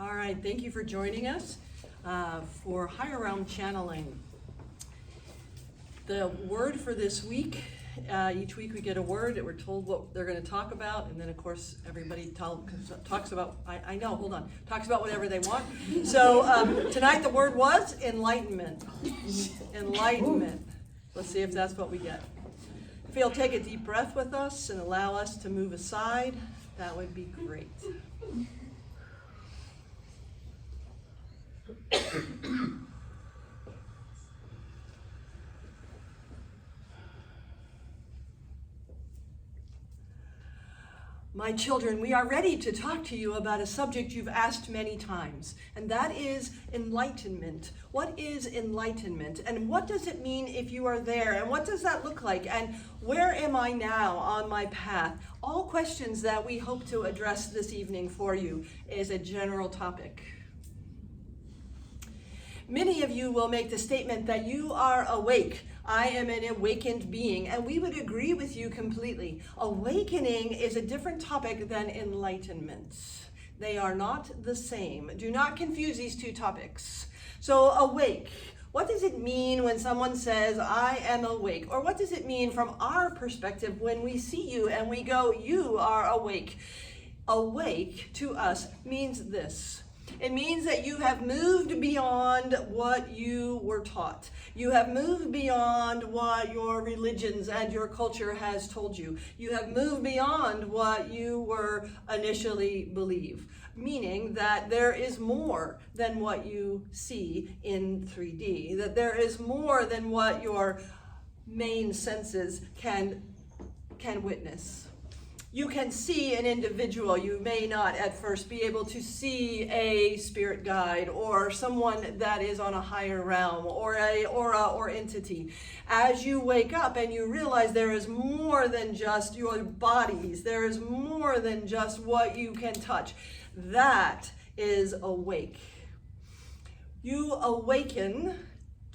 All right, thank you for joining us for Higher Realm Channeling. The word for this week, each week we get a word that we're told what they're going to talk about, and then of course everybody talks about, talks about whatever they want. So tonight the word was enlightenment. Enlightenment. Let's see if that's what we get. If you'll take a deep breath with us and allow us to move aside, that would be great. My children, we are ready to talk to you about a subject you've asked many times, and that is enlightenment. What is enlightenment, and what does it mean if you are there, and what does that look like, and where am I now on my path? All questions that we hope to address this evening for you is a general topic. Many of you will make the statement that you are awake. I am an awakened being, and we would agree with you completely. Awakening is a different topic than enlightenment. They are not the same. Do not confuse these two topics. So awake, what does it mean when someone says, I am awake? Or what does it mean from our perspective when we see you and we go, you are awake? Awake to us means this. It means that you have moved beyond what you were taught. You have moved beyond what your religions and your culture has told you. You have moved beyond what you were initially believed, meaning that there is more than what you see in 3D, that there is more than what your main senses can witness. You can see an individual. You may not at first be able to see a spirit guide or someone that is on a higher realm or a aura or entity. As you wake up and you realize there is more than just your bodies, there is more than just what you can touch, that is awake. You awaken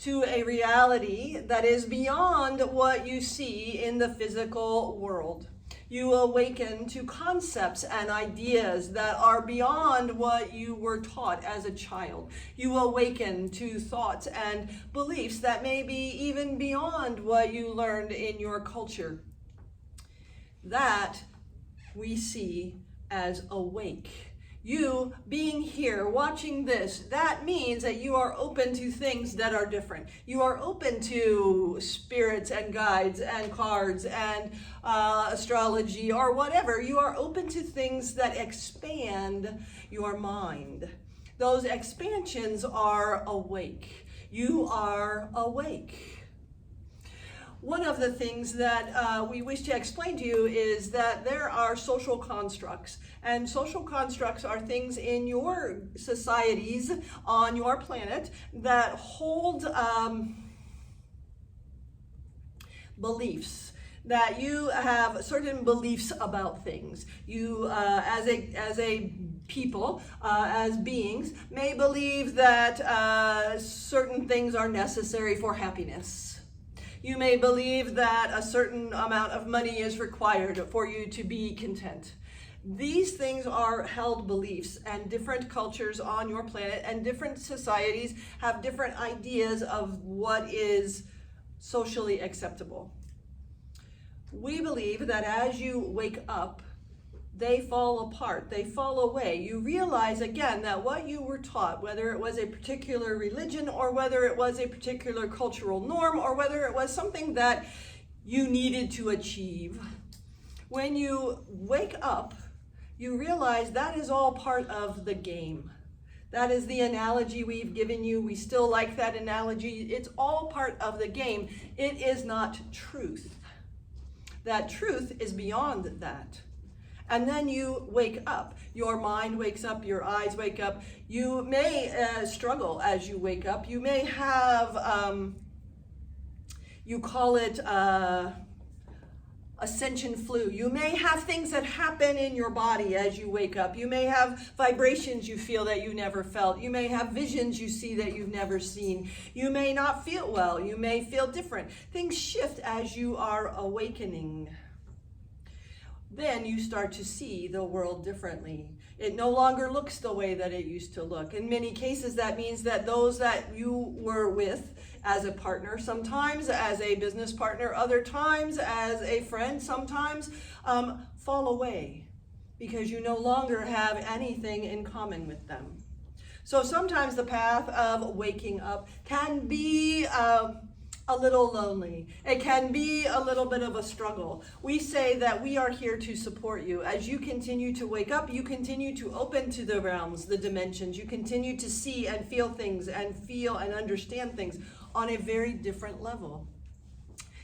to a reality that is beyond what you see in the physical world. You awaken to concepts and ideas that are beyond what you were taught as a child. You awaken to thoughts and beliefs that may be even beyond what you learned in your culture. That we see as awake. You being here, watching this, that means that you are open to things that are different. You are open to spirits and guides and cards and astrology or whatever. You are open to things that expand your mind. Those expansions are awake. You are awake. One of the things that we wish to explain to you is that there are social constructs, and social constructs are things in your societies on your planet that hold beliefs, that you have certain beliefs about things. You, as a people, as beings, may believe that certain things are necessary for happiness. You may believe that a certain amount of money is required for you to be content. These things are held beliefs, and different cultures on your planet and different societies have different ideas of what is socially acceptable. We believe that as you wake up, they fall apart, they fall away. You realize again that what you were taught, whether it was a particular religion or whether it was a particular cultural norm or whether it was something that you needed to achieve, when you wake up, you realize that is all part of the game. That is the analogy we've given you. We still like that analogy. It's all part of the game. It is not truth. That truth is beyond that. And then you wake up. Your mind wakes up, your eyes wake up. You may struggle as you wake up. You may have, you call it ascension flu. You may have things that happen in your body as you wake up. You may have vibrations you feel that you never felt. You may have visions you see that you've never seen. You may not feel well. You may feel different. Things shift as you are awakening. Then you start to see the world differently. It no longer looks the way that it used to look. In many cases, that means that those that you were with as a partner, sometimes as a business partner, other times as a friend, sometimes fall away because you no longer have anything in common with them. So sometimes the path of waking up can be a little lonely. It can be a little bit of a struggle. We say that we are here to support you. As you continue to wake up, you continue to open to the realms, the dimensions. You continue to see and feel things and feel and understand things on a very different level.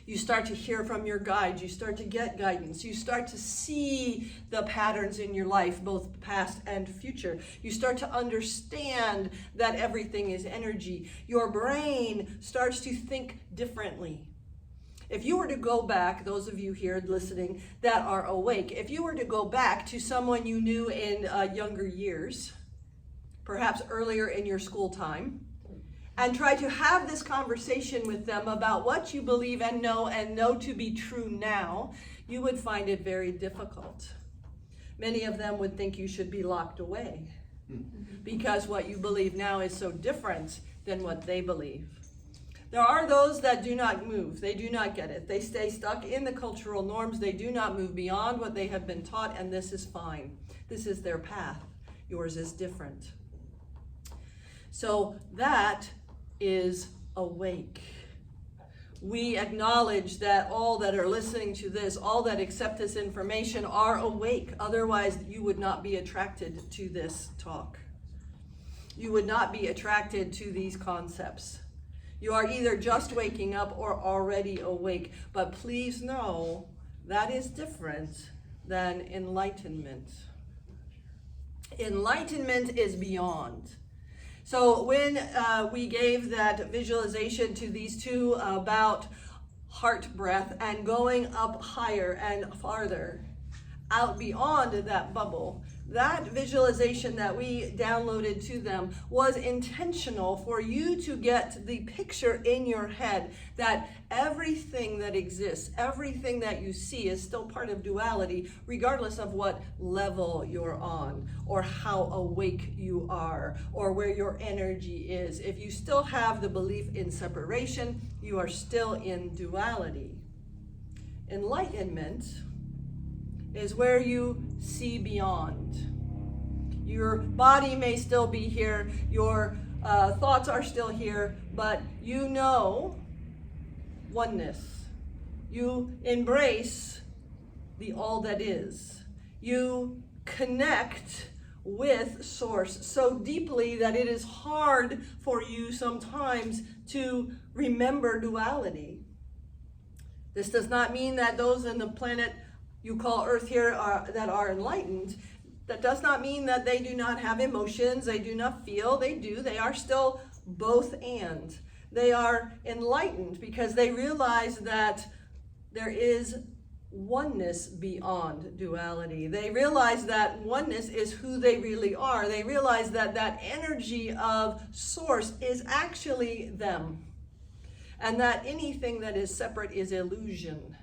You start to hear from your guides. You start to get guidance. You start to see the patterns in your life, both past and future. You start to understand that everything is energy. Your brain starts to think differently. If you were to go back, those of you here listening that are awake, if you were to go back to someone you knew in younger years, perhaps earlier in your school time, and try to have this conversation with them about what you believe and know to be true now, you would find it very difficult. Many of them would think you should be locked away because what you believe now is so different than what they believe. There are those that do not move. They do not get it. They stay stuck in the cultural norms. They do not move beyond what they have been taught, and this is fine. This is their path. Yours is different. So that is awake. We acknowledge that all that are listening to this, all that accept this information are awake. Otherwise, you would not be attracted to this talk. You would not be attracted to these concepts. You are either just waking up or already awake. But please know that is different than enlightenment. Enlightenment is beyond. So when we gave that visualization to these two about heart breath and going up higher and farther, out beyond that bubble, that visualization that we downloaded to them was intentional for you to get the picture in your head that everything that exists, everything that you see is still part of duality, regardless of what level you're on or how awake you are or where your energy is. If you still have the belief in separation, you are still in duality. Enlightenment is where you see beyond. Your body may still be here, your thoughts are still here, but you know oneness. You embrace the all that is. You connect with Source so deeply that it is hard for you sometimes to remember duality. This does not mean that those in the planet you call Earth here that are enlightened, that does not mean that they do not have emotions, they do not feel, they do. They are still both and. They are enlightened because they realize that there is oneness beyond duality. They realize that oneness is who they really are. They realize that that energy of Source is actually them. And that anything that is separate is illusion.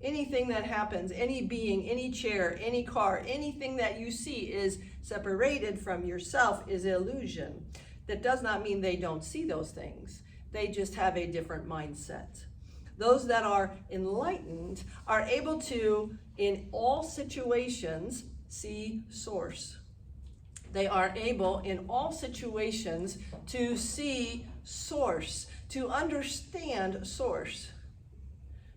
Anything that happens, any being, any chair, any car, anything that you see is separated from yourself is illusion. That does not mean they don't see those things. They just have a different mindset. Those that are enlightened are able to, in all situations, see Source. They are able, in all situations, to see Source, to understand Source.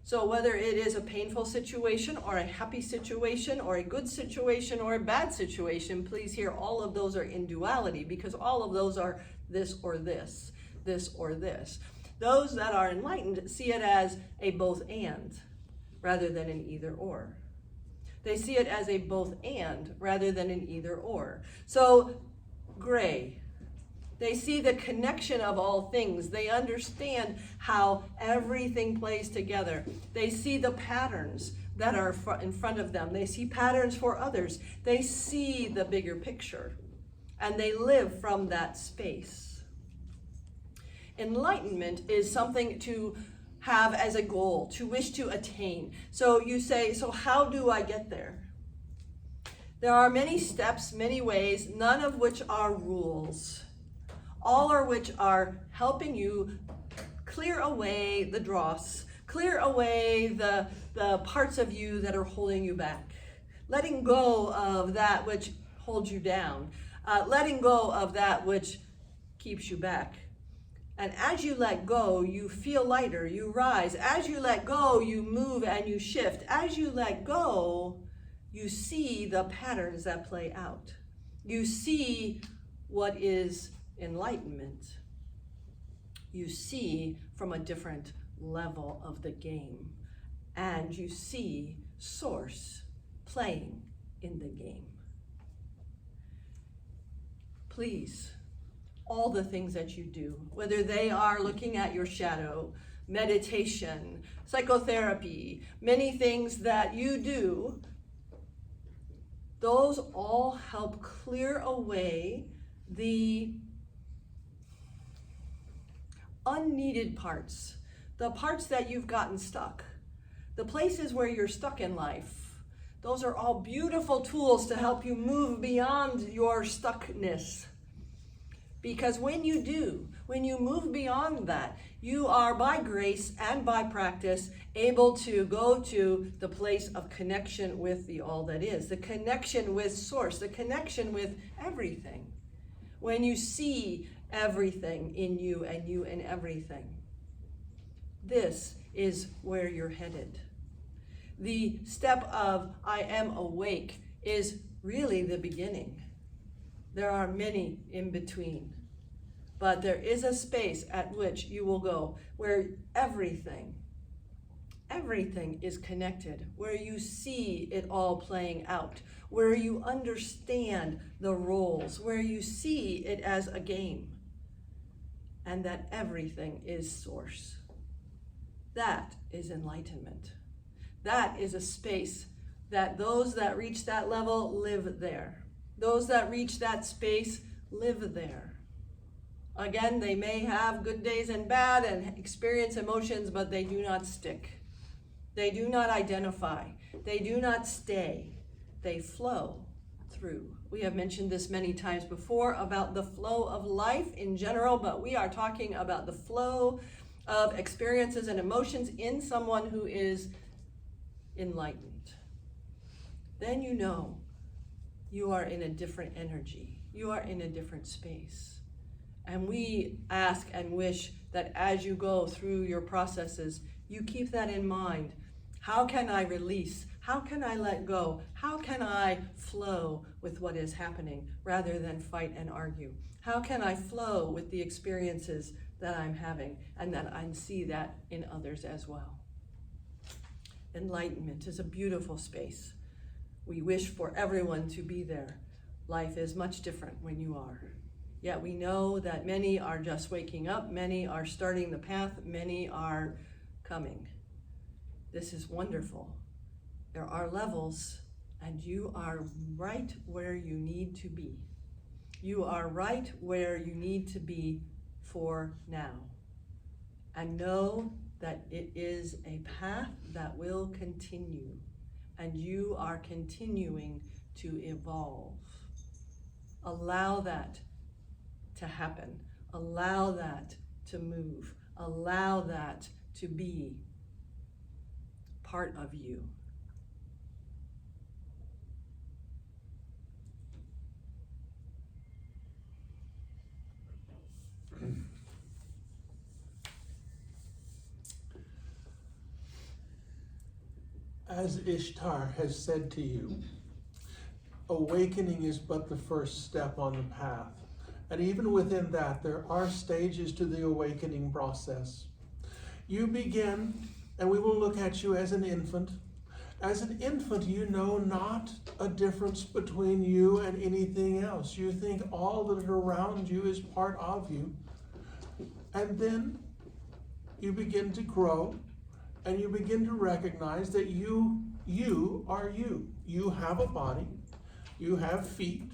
So whether it is a painful situation or a happy situation or a good situation or a bad situation, please hear all of those are in duality because all of those are this or this, this or this. Those that are enlightened see it as a both and rather than an either or. They see it as a both and rather than an either or. So gray. They see the connection of all things. They understand how everything plays together. They see the patterns that are in front of them. They see patterns for others. They see the bigger picture, and they live from that space. Enlightenment is something to have as a goal, to wish to attain. So you say, so how do I get there? There are many steps, many ways, none of which are rules. All of which are helping you clear away the dross, clear away the parts of you that are holding you back. Letting go of that which holds you down. Letting go of that which keeps you back. And as you let go, you feel lighter, you rise. As you let go, you move and you shift. As you let go, you see the patterns that play out. You see what is enlightenment. You see from a different level of the game. And you see source playing in the game. Please, all the things that you do, whether they are looking at your shadow, meditation, psychotherapy, many things that you do, those all help clear away the unneeded parts, the parts that you've gotten stuck, the places where you're stuck in life. Those are all beautiful tools to help you move beyond your stuckness. Because when you do, when you move beyond that, you are by grace and by practice able to go to the place of connection with the all that is, the connection with source, the connection with everything. When you see everything in you and you in everything, this is where you're headed. The step of I am awake is really the beginning. There are many in between, but there is a space at which you will go where everything is connected, where you see it all playing out, where you understand the roles, where you see it as a game, and that everything is source. That is enlightenment. That is a space that those that reach that level live there. Those that reach that space live there. Again, they may have good days and bad and experience emotions, but they do not stick. They do not identify. They do not stay. They flow through. We have mentioned this many times before about the flow of life in general, but we are talking about the flow of experiences and emotions in someone who is enlightened. Then you know you are in a different energy. You are in a different space. And we ask and wish that as you go through your processes, you keep that in mind. How can I release? How can I let go? How can I flow with what is happening rather than fight and argue? How can I flow with the experiences that I'm having and that I see that in others as well? Enlightenment is a beautiful space. We wish for everyone to be there. Life is much different when you are. Yet we know that many are just waking up, many are starting the path, many are coming. This is wonderful. There are levels, and you are right where you need to be. You are right where you need to be for now. And know that it is a path that will continue, and you are continuing to evolve. Allow that to happen. Allow that to move. Allow that to be part of you. As Ishtar has said to you, awakening is but the first step on the path. And even within that, there are stages to the awakening process. You begin, and we will look at you as an infant. As an infant, you know not a difference between you and anything else. You think all that around you is part of you. And then you begin to grow, and you begin to recognize that you are you. You have a body, you have feet,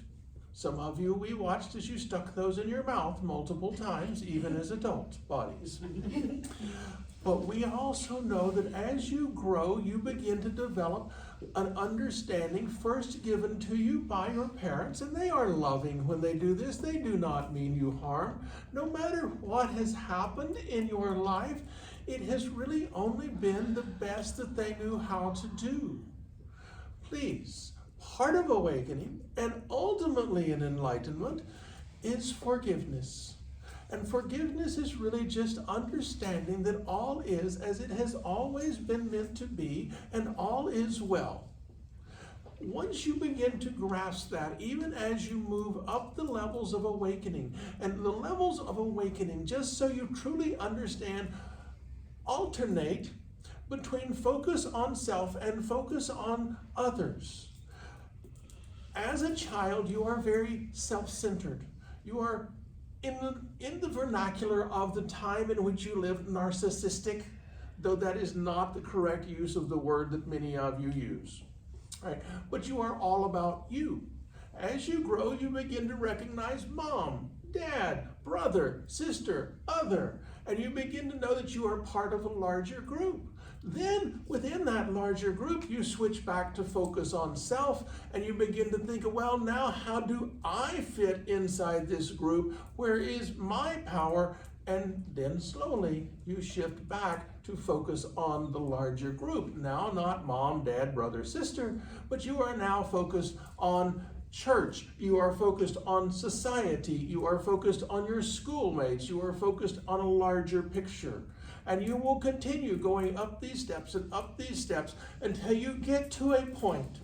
Some of you, we watched as you stuck those in your mouth multiple times, even as adult bodies. But we also know that as you grow, you begin to develop an understanding first given to you by your parents, and they are loving when they do this. They do not mean you harm. No matter what has happened in your life, it has really only been the best that they knew how to do. Please, part of awakening and ultimately an enlightenment is forgiveness. And forgiveness is really just understanding that all is as it has always been meant to be, and all is well. Once you begin to grasp that, even as you move up the levels of awakening, and the levels of awakening, just so you truly understand, alternate between focus on self and focus on others. As a child, you are very self-centered. You are in the vernacular of the time in which you live, narcissistic, though that is not the correct use of the word that many of you use. Right? But you are all about you. As you grow, you begin to recognize mom, dad, brother, sister, other, and you begin to know that you are part of a larger group. Then, within that larger group, you switch back to focus on self, and you begin to think, well, now how do I fit inside this group? Where is my power? And then slowly, you shift back to focus on the larger group. Now, not mom, dad, brother, sister, but you are now focused on church. You are focused on society. You are focused on your schoolmates. You are focused on a larger picture. And you will continue going up these steps until you get to a point.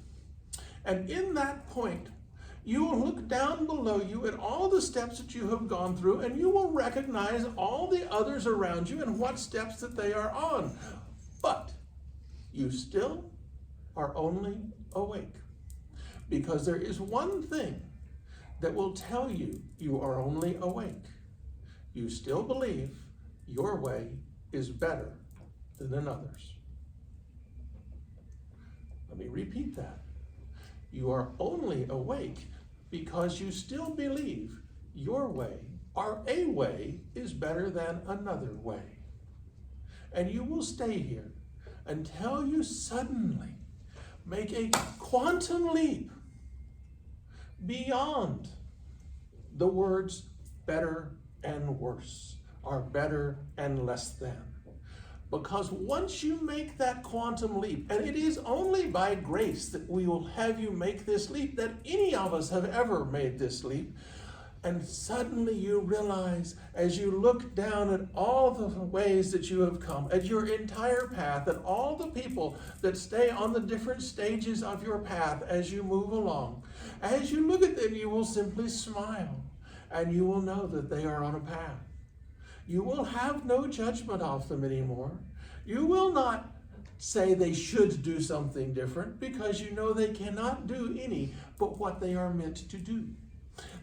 And in that point, you will look down below you at all the steps that you have gone through, and you will recognize all the others around you and what steps that they are on. But you still are only awake. Because there is one thing that will tell you you are only awake. You still believe your way is better than another's. Let me repeat that. You are only awake because you still believe your way, or a way, is better than another way. And you will stay here until you suddenly make a quantum leap beyond the words better and worse, or better and less than. Because once you make that quantum leap, and it is only by grace that we will have you make this leap, that any of us have ever made this leap, and suddenly you realize, as you look down at all the ways that you have come, at your entire path, at all the people that stay on the different stages of your path as you move along, as you look at them, you will simply smile, and you will know that they are on a path. You will have no judgment of them anymore. You will not say they should do something different, because you know they cannot do any but what they are meant to do.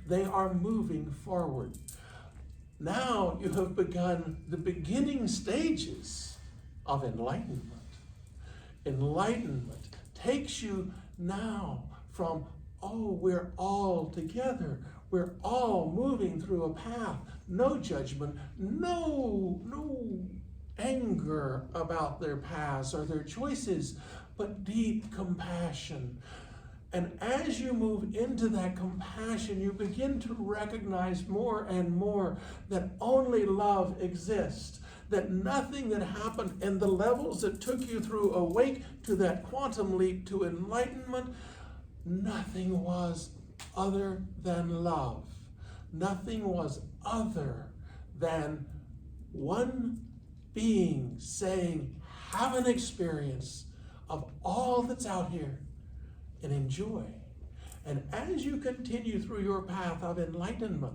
They are moving forward. Now you have begun the beginning stages of enlightenment. Enlightenment takes you now from, oh, we're all together. We're all moving through a path. No judgment, no anger about their past or their choices, but deep compassion. And as you move into that compassion, you begin to recognize more and more that only love exists, that nothing that happened in the levels that took you through awake to that quantum leap to enlightenment, nothing was other than love. Nothing was other than one being saying, have an experience of all that's out here and enjoy. And as you continue through your path of enlightenment,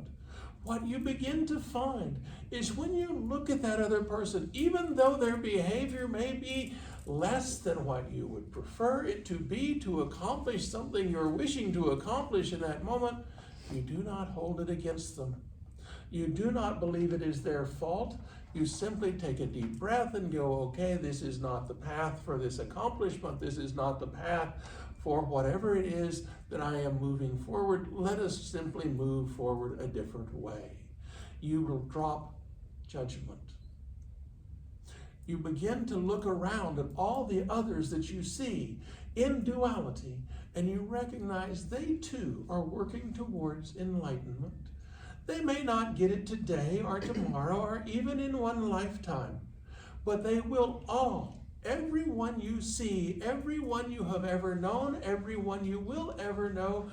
what you begin to find is when you look at that other person, even though their behavior may be less than what you would prefer it to be to accomplish something you're wishing to accomplish in that moment, you do not hold it against them. You do not believe it is their fault. You simply take a deep breath and go, okay, this is not the path for this accomplishment. This is not the path for whatever it is that I am moving forward. Let us simply move forward a different way. You will drop judgment. You begin to look around at all the others that you see in duality, and you recognize they too are working towards enlightenment. They may not get it today or tomorrow or even in one lifetime, but they will all, everyone you see, everyone you have ever known, everyone you will ever know,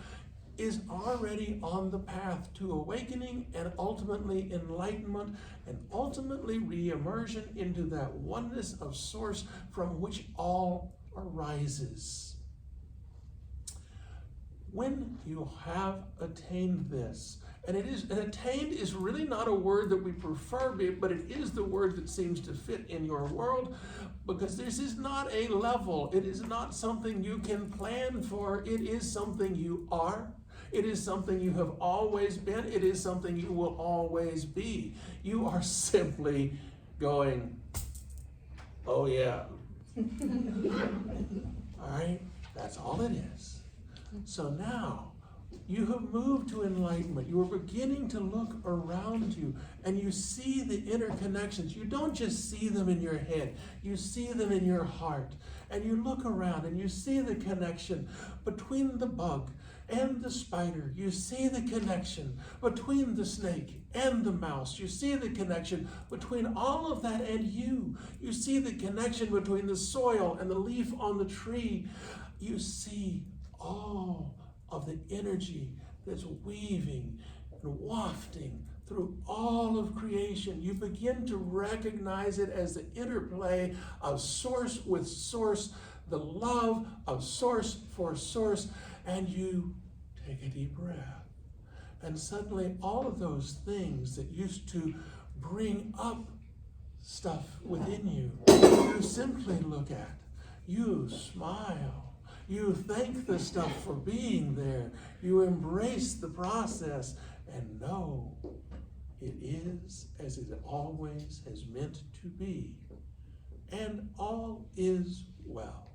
is already on the path to awakening and ultimately enlightenment and ultimately re-immersion into that oneness of source from which all arises. When you have attained this, and attained is really not a word that we prefer, but it is the word that seems to fit in your world, because this is not a level. It is not something you can plan for. It is something you are. It is something you have always been. It is something you will always be. You are simply going, oh yeah. All right? That's all it is. So now, you have moved to enlightenment. You are beginning to look around you and you see the interconnections. You don't just see them in your head. You see them in your heart. And you look around and you see the connection between the bug and the spider. You see the connection between the snake and the mouse. You see the connection between all of that and you. You see the connection between the soil and the leaf on the tree. You see all of the energy that's weaving and wafting through all of creation. You begin to recognize it as the interplay of source with source, the love of source for source, and you take a deep breath. And suddenly all of those things that used to bring up stuff within you, you simply look at, you smile. You thank the stuff for being there. You embrace the process and know it is as it always has meant to be. And all is well.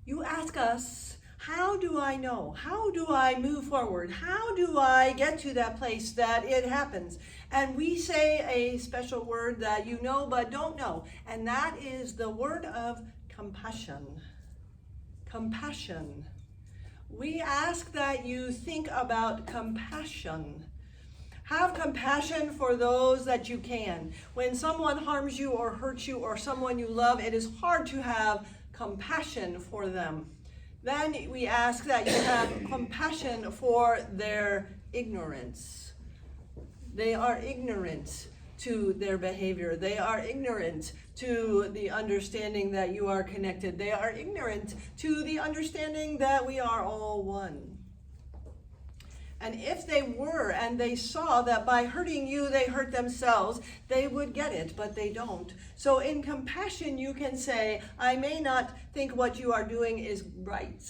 You ask us, how do I know? How do I move forward? How do I get to that place that it happens? And we say a special word that you know but don't know, and that is the word of compassion. Compassion. We ask that you think about compassion. Have compassion for those that you can. When someone harms you or hurts you or someone you love, it is hard to have compassion for them. Then we ask that you have compassion for their ignorance. They are ignorant to their behavior. They are ignorant to the understanding that you are connected. They are ignorant to the understanding that we are all one. And if they were and they saw that by hurting you they hurt themselves, they would get it, but they don't. So in compassion you can say, I may not think what you are doing is right.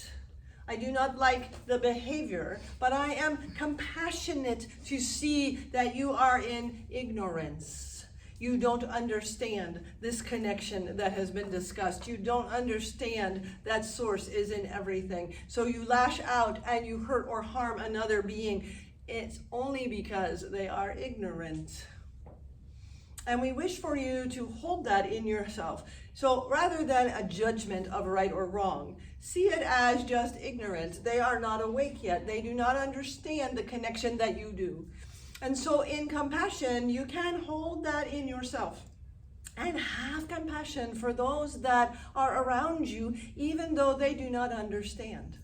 I do not like the behavior, but I am compassionate to see that you are in ignorance. You don't understand this connection that has been discussed. You don't understand that source is in everything. So you lash out and you hurt or harm another being. It's only because they are ignorant. And we wish for you to hold that in yourself. So rather than a judgment of right or wrong, see it as just ignorance. They are not awake yet. They do not understand the connection that you do. And so in compassion, you can hold that in yourself and have compassion for those that are around you, even though they do not understand.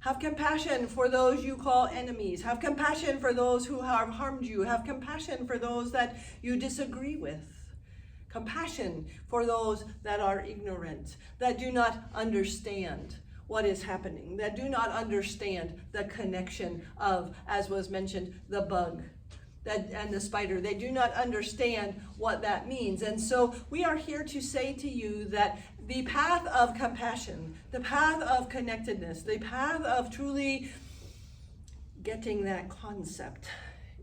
Have compassion for those you call enemies. Have compassion for those who have harmed you. Have compassion for those that you disagree with. Compassion for those that are ignorant, that do not understand what is happening, that do not understand the connection of, as was mentioned, the bug and the spider. They do not understand what that means. And so we are here to say to you that the path of compassion, the path of connectedness, the path of truly getting that concept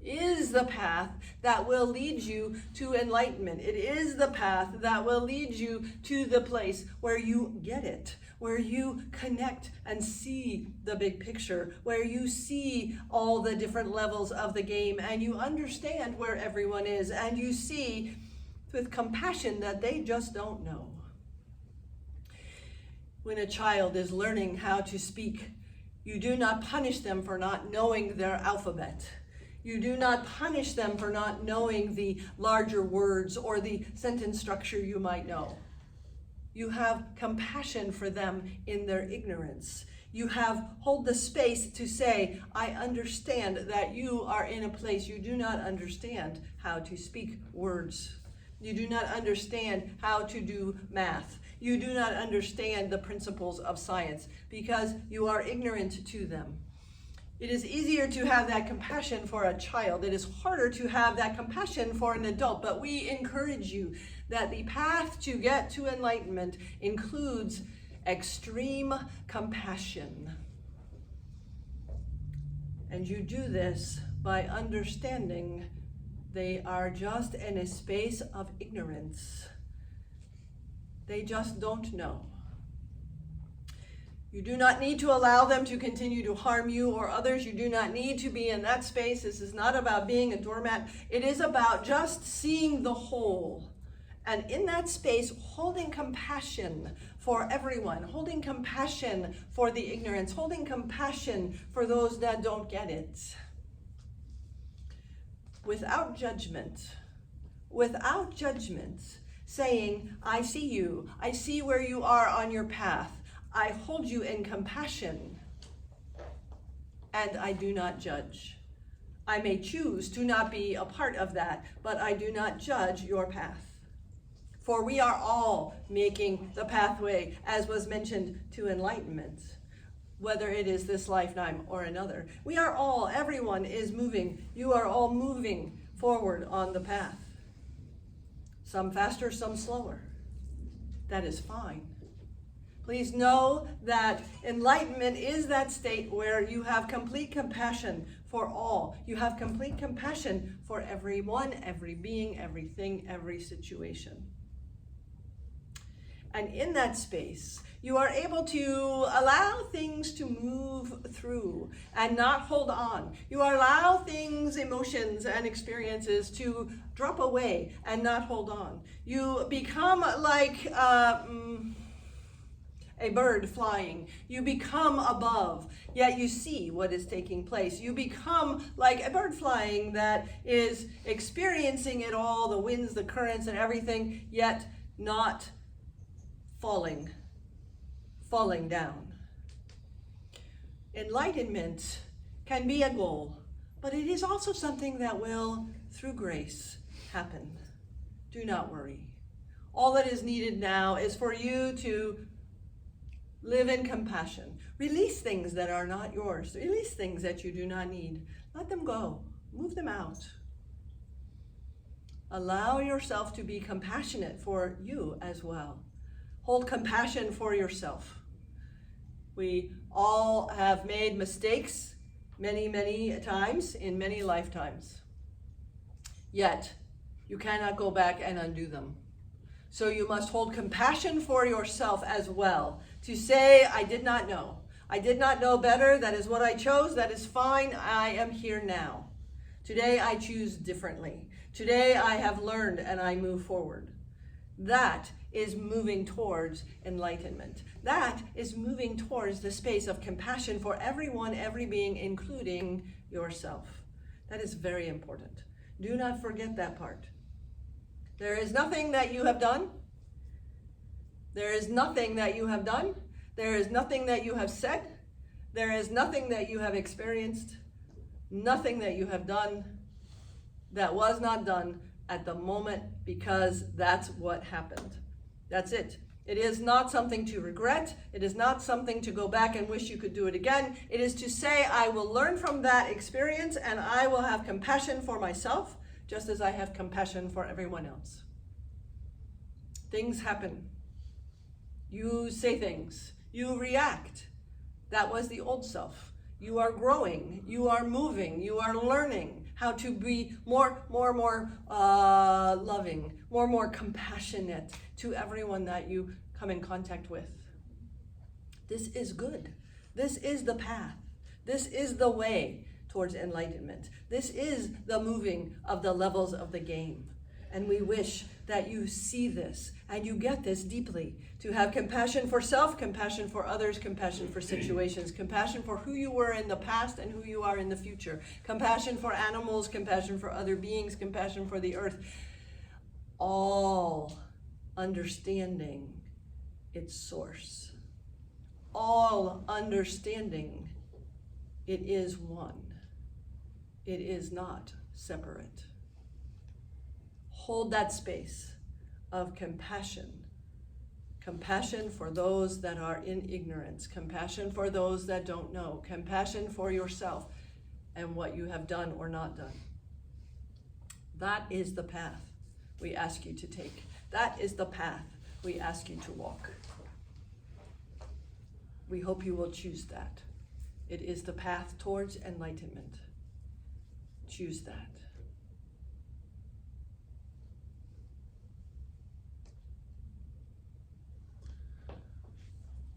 is the path that will lead you to enlightenment. It is the path that will lead you to the place where you get it, where you connect and see the big picture, where you see all the different levels of the game and you understand where everyone is, and you see with compassion that they just don't know. When a child is learning how to speak, you do not punish them for not knowing their alphabet. You do not punish them for not knowing the larger words or the sentence structure you might know. You have compassion for them in their ignorance. You hold the space to say, I understand that you are in a place you do not understand how to speak words. You do not understand how to do math. You do not understand the principles of science because you are ignorant to them. It is easier to have that compassion for a child. It is harder to have that compassion for an adult, but we encourage you that the path to get to enlightenment includes extreme compassion. And you do this by understanding they are just in a space of ignorance. They just don't know. You do not need to allow them to continue to harm you or others. You do not need to be in that space. This is not about being a doormat. It is about just seeing the whole. And in that space, holding compassion for everyone, holding compassion for the ignorance, holding compassion for those that don't get it. Without judgment, saying, I see you, I see where you are on your path, I hold you in compassion, and I do not judge. I may choose to not be a part of that, but I do not judge your path. For we are all making the pathway, as was mentioned, to enlightenment, whether it is this lifetime or another. We are all, everyone is moving. You are all moving forward on the path. Some faster, some slower. That is fine. Please know that enlightenment is that state where you have complete compassion for all. You have complete compassion for everyone, every being, everything, every situation. And in that space, you are able to allow things to move through and not hold on. You allow things, emotions, and experiences to drop away and not hold on. You become like a bird flying. You become above, yet you see what is taking place. You become like a bird flying that is experiencing it all, the winds, the currents, and everything, yet not falling down. Enlightenment can be a goal, but it is also something that will, through grace, happen. Do not worry. All that is needed now is for you to live in compassion. Release things that are not yours. Release things that you do not need. Let them go. Move them out. Allow yourself to be compassionate for you as well. Hold compassion for yourself. We all have made mistakes many, many times in many lifetimes. Yet, you cannot go back and undo them. So you must hold compassion for yourself as well. To say, I did not know. I did not know better. That is what I chose. That is fine. I am here now. Today I choose differently. Today I have learned and I move forward. That is moving towards enlightenment. That is moving towards the space of compassion for everyone, every being, including yourself. That is very important. Do not forget that part. There is nothing that you have done. There is nothing that you have done. There is nothing that you have said. There is nothing that you have experienced. Nothing that you have done that was not done at the moment, because that's what happened. That's it. It is not something to regret. It is not something to go back and wish you could do it again. It is to say, I will learn from that experience and I will have compassion for myself, just as I have compassion for everyone else. Things happen. You say things. You react. That was the old self. You are growing. You are moving. You are learning. how to be more loving, more compassionate to everyone that you come in contact with. This is good. This is the path. This is the way towards enlightenment. This is the moving of the levels of the game. And we wish that you see this and you get this deeply, to have compassion for self, compassion for others, compassion for situations, compassion for who you were in the past and who you are in the future, compassion for animals, compassion for other beings, compassion for the earth, all understanding its source, all understanding it is one. It is not separate. Hold that space of compassion. Compassion for those that are in ignorance. Compassion for those that don't know. Compassion for yourself and what you have done or not done. That is the path we ask you to take. That is the path we ask you to walk. We hope you will choose that. It is the path towards enlightenment. Choose that.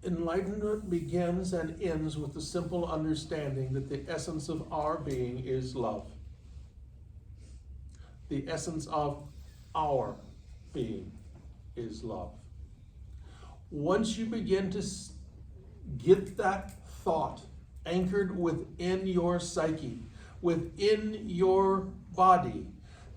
Enlightenment begins and ends with the simple understanding that the essence of our being is love. The essence of our being is love. Once you begin to get that thought anchored within your psyche, within your body,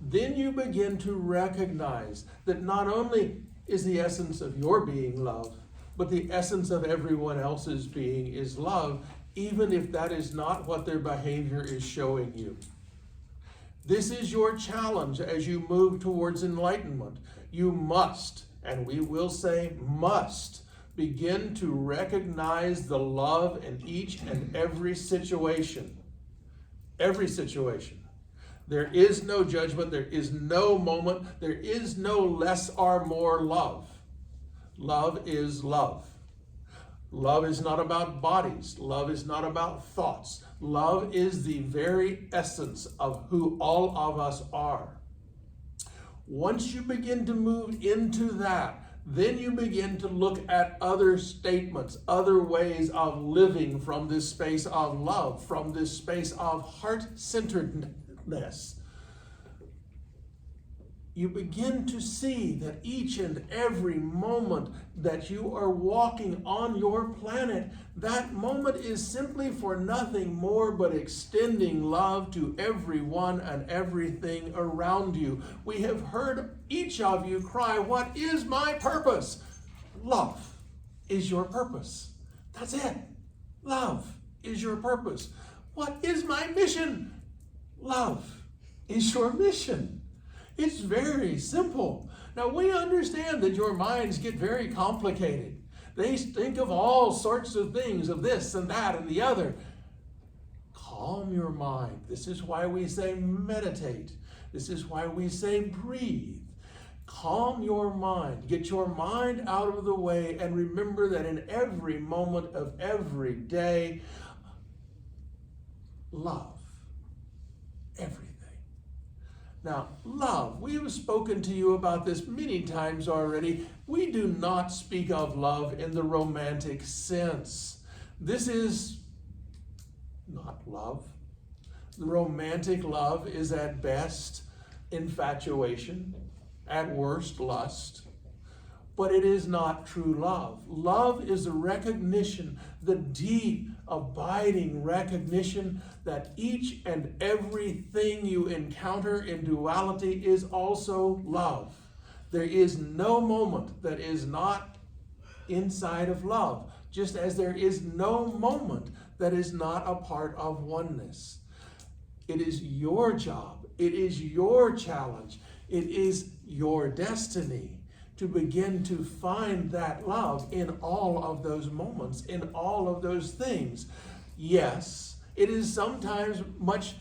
then you begin to recognize that not only is the essence of your being love, but the essence of everyone else's being is love, even if that is not what their behavior is showing you. This is your challenge as you move towards enlightenment. You must, and we will say must, begin to recognize the love in each and every situation. Every situation. There is no judgment, there is no moment, there is no less or more love. Love is love. Love is not about bodies. Love is not about thoughts. Love is the very essence of who all of us are. Once you begin to move into that, then you begin to look at other statements, other ways of living from this space of love, from this space of heart-centeredness. You begin to see that each and every moment that you are walking on your planet, that moment is simply for nothing more but extending love to everyone and everything around you. We have heard each of you cry, "What is my purpose?" Love is your purpose. That's it. Love is your purpose. What is my mission? Love is your mission. It's very simple. Now, we understand that your minds get very complicated. They think of all sorts of things, of this and that and the other. Calm your mind. This is why we say meditate. This is why we say breathe. Calm your mind. Get your mind out of the way and remember that in every moment of every day, love everything. Now, love, we have spoken to you about this many times already. We do not speak of love in the romantic sense. This is not love. The romantic love is at best infatuation, at worst lust, but it is not true love. Love is a recognition, the deep, abiding recognition that each and everything you encounter in duality is also love. There is no moment that is not inside of love, just as there is no moment that is not a part of oneness. It is your job, it is your challenge, it is your destiny to begin to find that love in all of those moments, in all of those things. Yes, it is sometimes much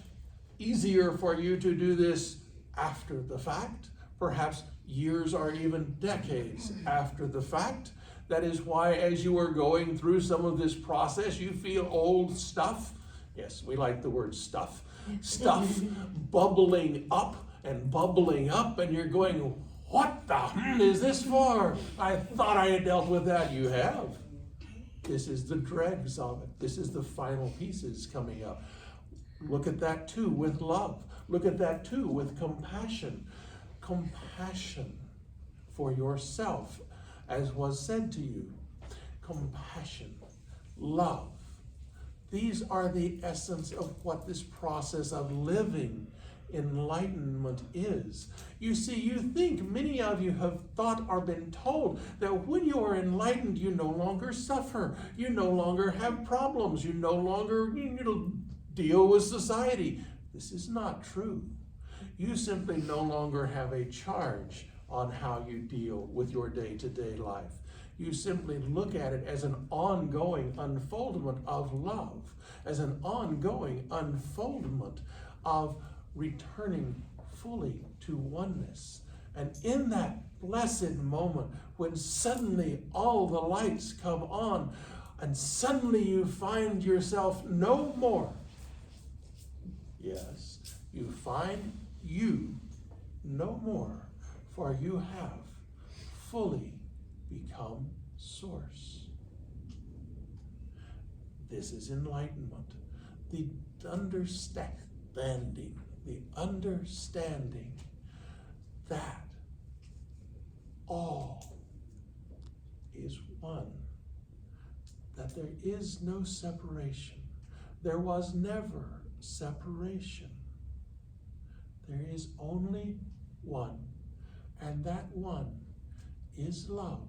easier for you to do this after the fact, perhaps years or even decades after the fact. That is why as you are going through some of this process, you feel old stuff Yes, we like the word stuff. Stuff bubbling up, and you're going, what the is this for? I thought I had dealt with that. You have. This is the dregs of it. This is the final pieces coming up. Look at that too with love. Look at that too with compassion. Compassion for yourself, as was said to you. Compassion, love. These are the essence of what this process of living enlightenment is. You see, you think, many of you have thought or been told that when you are enlightened, you no longer suffer, you no longer have problems, you no longer deal with society. This is not true. You simply no longer have a charge on how you deal with your day-to-day life. You simply look at it as an ongoing unfoldment of love, as an ongoing unfoldment of returning fully to oneness. And in that blessed moment, when suddenly all the lights come on, and suddenly you find yourself no more. Yes, you find you no more, for you have fully become source. This is enlightenment. The understanding that all is one, that there is no separation. There was never separation. There is only one, and that one is love.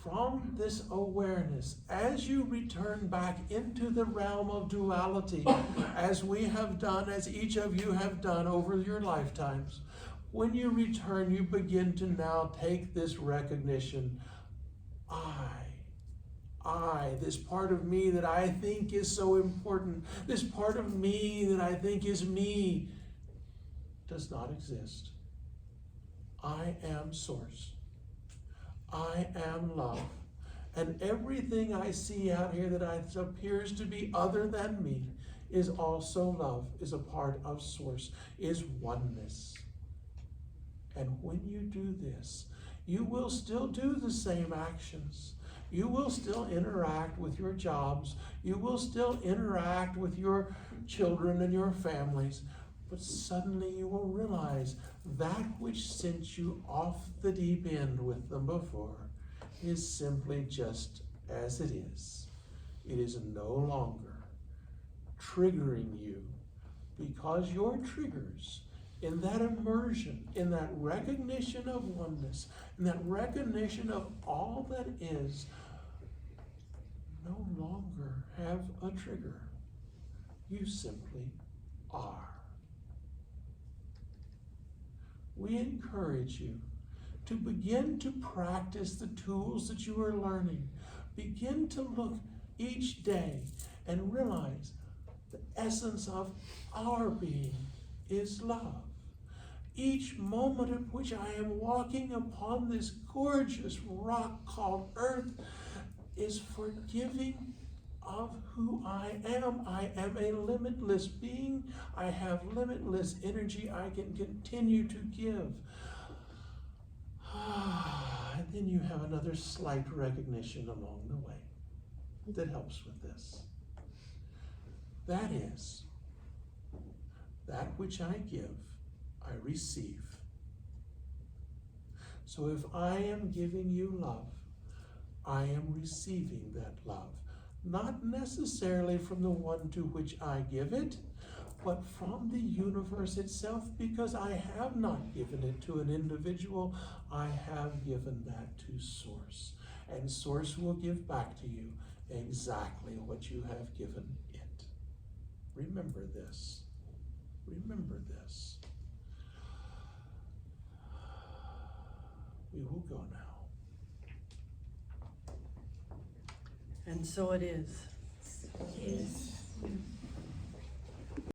From this awareness, as you return back into the realm of duality, as we have done, as each of you have done over your lifetimes, when you return, you begin to now take this recognition. I, this part of me that I think is so important, this part of me that I think is me, does not exist. I am source. I am love. And everything I see out here that appears to be other than me is also love, is a part of source, is oneness. And when you do this, you will still do the same actions. You will still interact with your jobs. You will still interact with your children and your families. But suddenly you will realize that which sent you off the deep end with them before is simply just as it is. It is no longer triggering you, because your triggers in that immersion, in that recognition of oneness, in that recognition of all that is, no longer have a trigger. You simply are. We encourage you to begin to practice the tools that you are learning. Begin to look each day and realize the essence of our being is love. Each moment at which I am walking upon this gorgeous rock called Earth is forgiving of who I am. I am a limitless being. I have limitless energy I can continue to give. And then you have another slight recognition along the way that helps with this. That is, that which I give, I receive. So if I am giving you love, I am receiving that love. Not necessarily from the one to which I give it, but from the universe itself, because I have not given it to an individual, I have given that to Source. And Source will give back to you exactly what you have given it. Remember this. Remember this. We will go now. And so it is. Yes.